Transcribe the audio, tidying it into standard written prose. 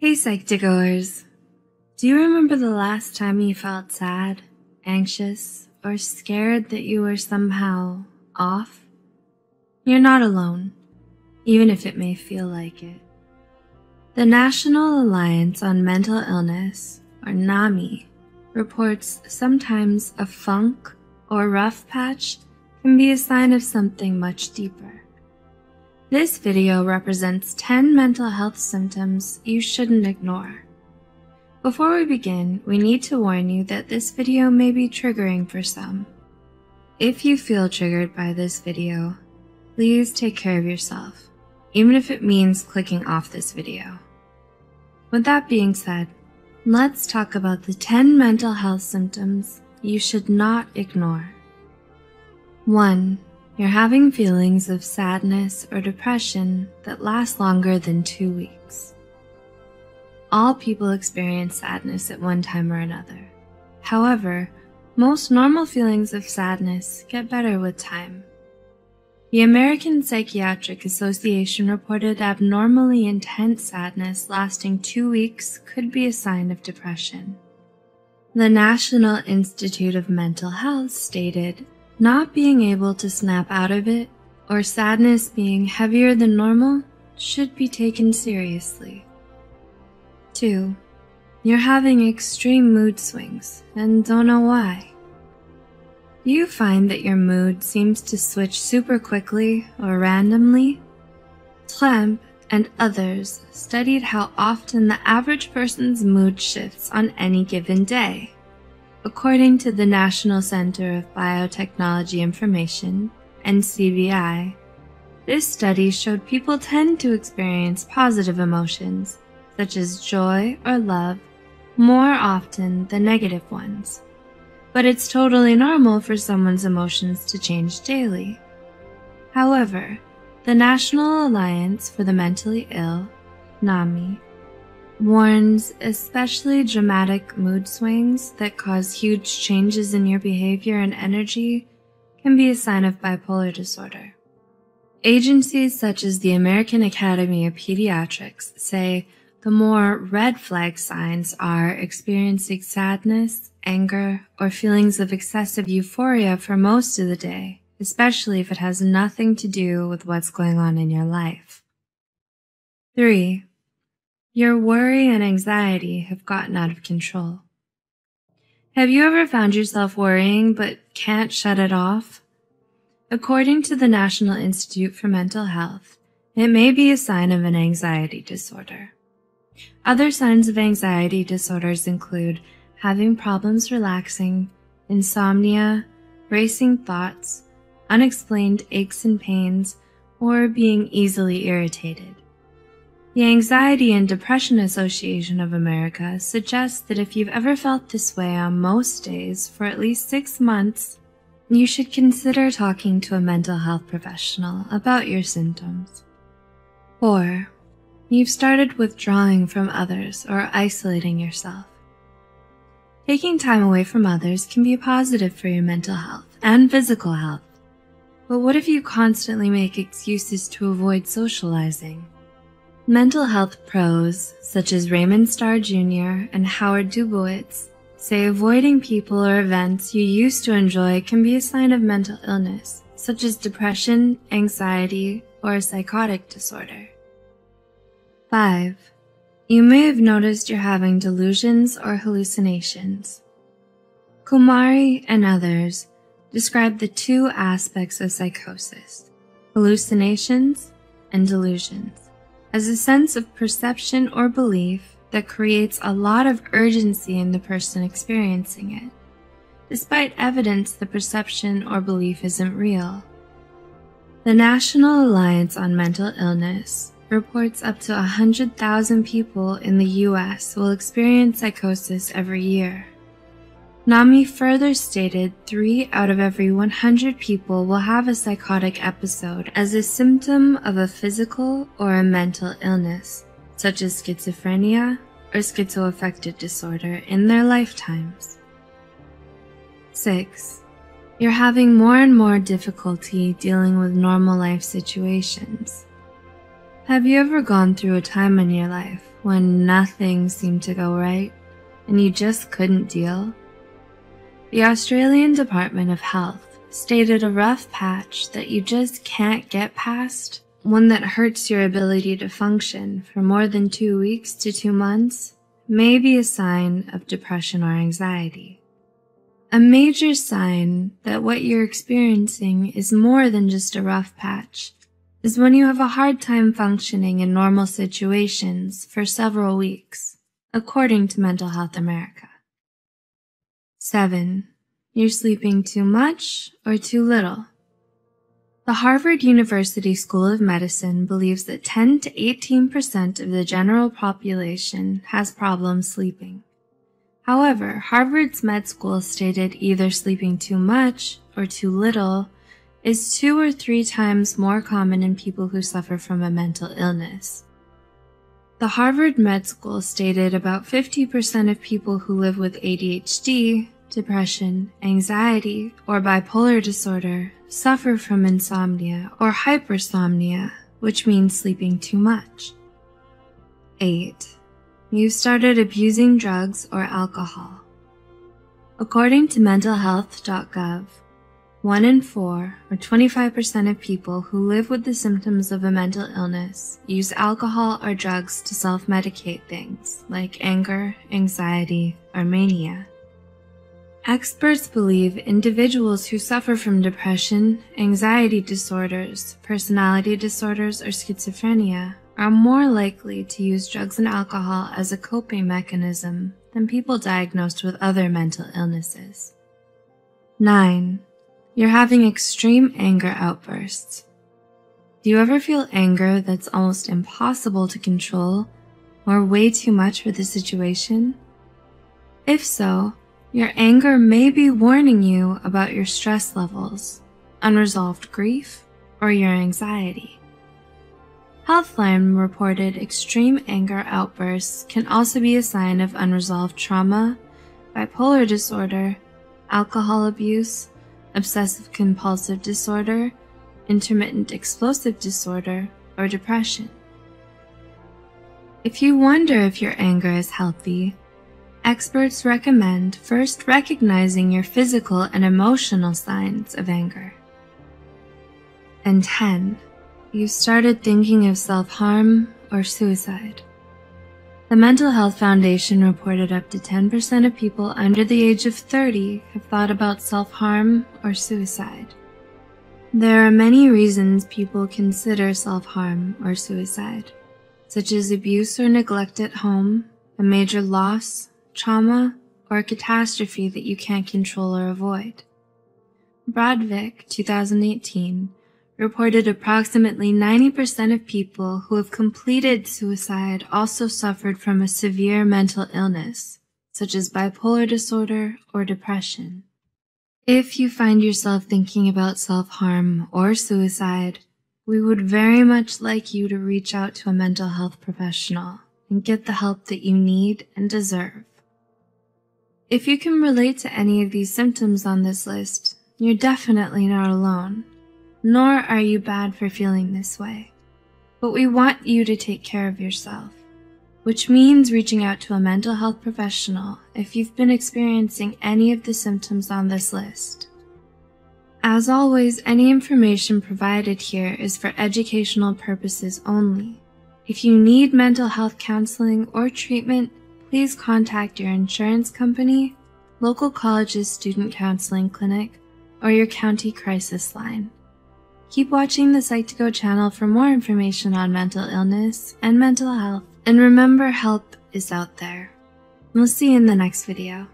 Hey Psych2Goers! Do you remember the last time you felt sad, anxious, or scared that you were somehow off? You're not alone, even if it may feel like it. The National Alliance on Mental Illness, or NAMI, reports sometimes a funk or rough patch can be a sign of something much deeper. This video represents 10 mental health symptoms you shouldn't ignore. Before we begin, we need to warn you that this video may be triggering for some. If you feel triggered by this video, please take care of yourself, even if it means clicking off this video. With that being said, let's talk about the 10 mental health symptoms you should not ignore. 1. You're having feelings of sadness or depression that last longer than 2 weeks. All people experience sadness at one time or another. However, most normal feelings of sadness get better with time. The American Psychiatric Association reported abnormally intense sadness lasting 2 weeks could be a sign of depression. The National Institute of Mental Health stated, not being able to snap out of it, or sadness being heavier than normal, should be taken seriously. 2. You're having extreme mood swings and don't know why. Do you find that your mood seems to switch super quickly or randomly? Trump and others studied how often the average person's mood shifts on any given day. According to the National Center of Biotechnology Information, NCBI, this study showed people tend to experience positive emotions, such as joy or love, more often than negative ones. But it's totally normal for someone's emotions to change daily. However, the National Alliance for the Mentally Ill, NAMI, warns especially dramatic mood swings that cause huge changes in your behavior and energy can be a sign of bipolar disorder. Agencies such as the American Academy of Pediatrics say the more red flag signs are experiencing sadness, anger, or feelings of excessive euphoria for most of the day, especially if it has nothing to do with what's going on in your life. 3. Your worry and anxiety have gotten out of control. Have you ever found yourself worrying but can't shut it off? According to the National Institute for Mental Health, it may be a sign of an anxiety disorder. Other signs of anxiety disorders include having problems relaxing, insomnia, racing thoughts, unexplained aches and pains, or being easily irritated. The Anxiety and Depression Association of America suggests that if you've ever felt this way on most days for at least 6 months, you should consider talking to a mental health professional about your symptoms. 4. You've started withdrawing from others or isolating yourself. Taking time away from others can be a positive for your mental health and physical health. But what if you constantly make excuses to avoid socializing? Mental health pros, such as Raymond Starr Jr. and Howard Dubowitz, say avoiding people or events you used to enjoy can be a sign of mental illness, such as depression, anxiety, or a psychotic disorder. 5. You may have noticed you're having delusions or hallucinations. Kumari and others describe the 2 aspects of psychosis, hallucinations and delusions, as a sense of perception or belief that creates a lot of urgency in the person experiencing it, despite evidence the perception or belief isn't real. The National Alliance on Mental Illness reports up to 100,000 people in the US will experience psychosis every year. NAMI further stated 3 out of every 100 people will have a psychotic episode as a symptom of a physical or a mental illness, such as schizophrenia or schizoaffective disorder in their lifetimes. 6. You're having more and more difficulty dealing with normal life situations. Have you ever gone through a time in your life when nothing seemed to go right and you just couldn't deal? The Australian Department of Health stated a rough patch that you just can't get past, one that hurts your ability to function for more than 2 weeks to 2 months, may be a sign of depression or anxiety. A major sign that what you're experiencing is more than just a rough patch is when you have a hard time functioning in normal situations for several weeks, according to Mental Health America. 7. You're sleeping too much or too little. The Harvard University School of Medicine believes that 10 to 18% of the general population has problems sleeping. However, Harvard's med school stated either sleeping too much or too little is 2 or 3 times more common in people who suffer from a mental illness. The Harvard Med School stated about 50% of people who live with ADHD, depression, anxiety, or bipolar disorder suffer from insomnia or hypersomnia, which means sleeping too much. 8. You started abusing drugs or alcohol. According to mentalhealth.gov, 1 in 4, or 25% of people who live with the symptoms of a mental illness use alcohol or drugs to self-medicate things like anger, anxiety, or mania. Experts believe individuals who suffer from depression, anxiety disorders, personality disorders, or schizophrenia are more likely to use drugs and alcohol as a coping mechanism than people diagnosed with other mental illnesses. 9. You're having extreme anger outbursts. Do you ever feel anger that's almost impossible to control or way too much for the situation? If so, your anger may be warning you about your stress levels, unresolved grief, or your anxiety. Healthline reported extreme anger outbursts can also be a sign of unresolved trauma, bipolar disorder, alcohol abuse, obsessive-compulsive disorder, intermittent explosive disorder, or depression. If you wonder if your anger is healthy, experts recommend first recognizing your physical and emotional signs of anger. And 10. You started thinking of self-harm or suicide. The Mental Health Foundation reported up to 10% of people under the age of 30 have thought about self-harm or suicide. There are many reasons people consider self-harm or suicide, such as abuse or neglect at home, a major loss, trauma, or a catastrophe that you can't control or avoid. Brodvik, 2018, reported approximately 90% of people who have completed suicide also suffered from a severe mental illness, such as bipolar disorder or depression. If you find yourself thinking about self-harm or suicide, we would very much like you to reach out to a mental health professional and get the help that you need and deserve. If you can relate to any of these symptoms on this list, you're definitely not alone. Nor are you bad for feeling this way. But we want you to take care of yourself, which means reaching out to a mental health professional if you've been experiencing any of the symptoms on this list. As always, any information provided here is for educational purposes only. If you need mental health counseling or treatment, please contact your insurance company, local college's student counseling clinic, or your county crisis line. Keep watching the Psych2Go channel for more information on mental illness and mental health, and remember, help is out there. We'll see you in the next video.